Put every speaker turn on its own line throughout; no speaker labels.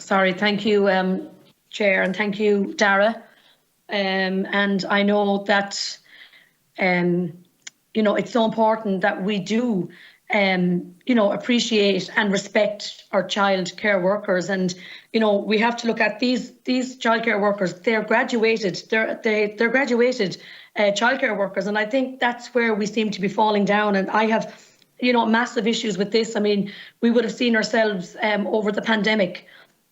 Sorry, thank you, Chair, and thank you, Dara. And I know that, it's so important that we do, appreciate and respect our child care workers. And, we have to look at these childcare workers. They're graduated. They're graduated childcare workers, and I think that's where we seem to be falling down. And I have, massive issues with this. I mean, we would have seen ourselves over the pandemic.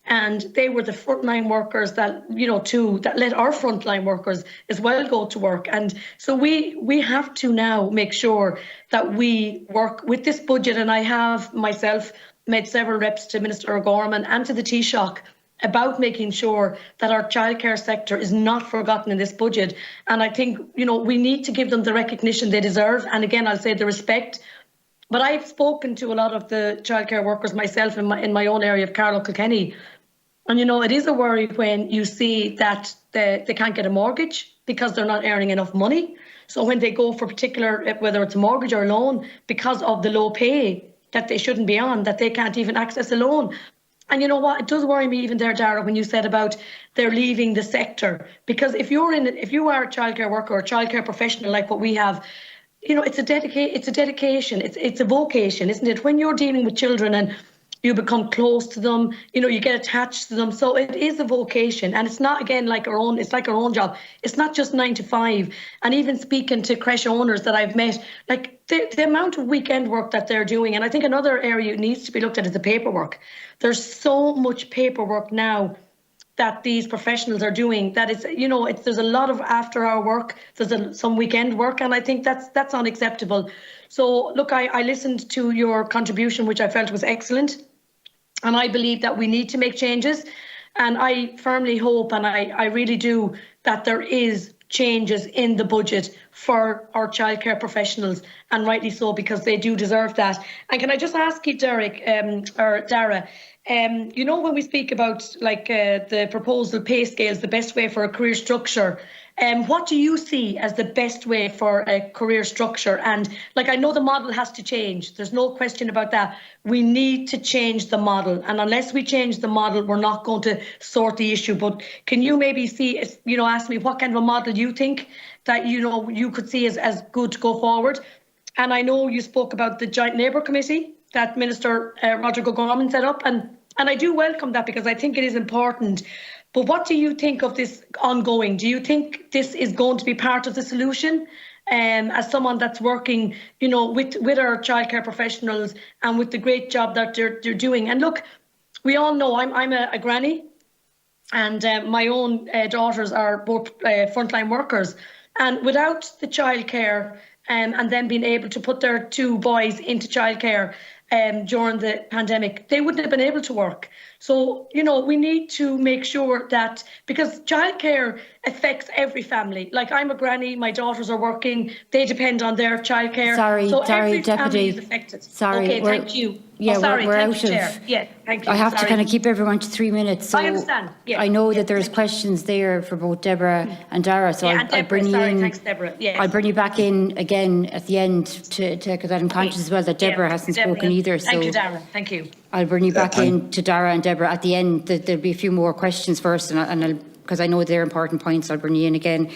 And they were the frontline workers that, that let our frontline workers as well go to work. And so we have to now make sure that we work with this budget. And I have myself made several reps to Minister O'Gorman and to the Taoiseach about making sure that our childcare sector is not forgotten in this budget. And I think, we need to give them the recognition they deserve. And again, I'll say the respect. But I've spoken to a lot of the childcare workers myself in my own area of Carlow Kilkenny. And, it is a worry when you see that they can't get a mortgage because they're not earning enough money. So when they go for particular, whether it's a mortgage or a loan, because of the low pay that they shouldn't be on, that they can't even access a loan. And you know what? It does worry me even there, Dara, when you said about they're leaving the sector. Because if you are a childcare worker or a childcare professional like what we have, it's a dedication. It's a vocation, isn't it? When you're dealing with children and you become close to them, you get attached to them. So it is a vocation, and it's not, again, it's like our own job. It's not just 9 to 5. And even speaking to creche owners that I've met, like the amount of weekend work that they're doing. And I think another area it needs to be looked at is the paperwork. There's so much paperwork now that these professionals are doing that there's a lot of after hour work, there's some weekend work, and I think that's unacceptable. So look, I listened to your contribution, which I felt was excellent. And I believe that we need to make changes. And I firmly hope, and I really do, that there is changes in the budget for our childcare professionals, and rightly so, because they do deserve that. And can I just ask you, Derek, or Dara, when we speak about the proposal pay scales, the best way for a career structure, what do you see as the best way for a career structure? And I know the model has to change. There's no question about that. We need to change the model. And unless we change the model, we're not going to sort the issue. But can you maybe ask me what kind of a model you think that, you could see as good to go forward? And I know you spoke about the Joint Labour Committee that Minister Roderick O'Gorman set up. And I do welcome that, because I think it is important. But what do you think of this ongoing? Do you think this is going to be part of the solution? As someone that's working, with our childcare professionals and with the great job that they're doing. And look, we all know I'm a granny, and my own daughters are both frontline workers. And without the childcare and then being able to put their 2 boys into childcare during the pandemic, they wouldn't have been able to work. So, we need to make sure that, because childcare affects every family. Like, I'm a granny, my daughters are working, they depend on their childcare.
Sorry,
every
Deputy.
family is affected.
Sorry.
Okay, thank you.
Yeah,
we're
out of.
Chair. Yeah, thank you.
I have to kind of keep everyone to 3 minutes. So
I understand. Yeah.
I know that there's questions there for both Deborah and Dara. So I'll bring you in.
Thanks, Deborah. Yes.
I'll bring you back in again at the end because I'm conscious as well that Deborah hasn't spoken either. So
thank you, Dara. Thank you.
I'll bring you back in to Dara and Deborah at the end. There'll be a few more questions first, and because I know they're important points, I'll bring you in again.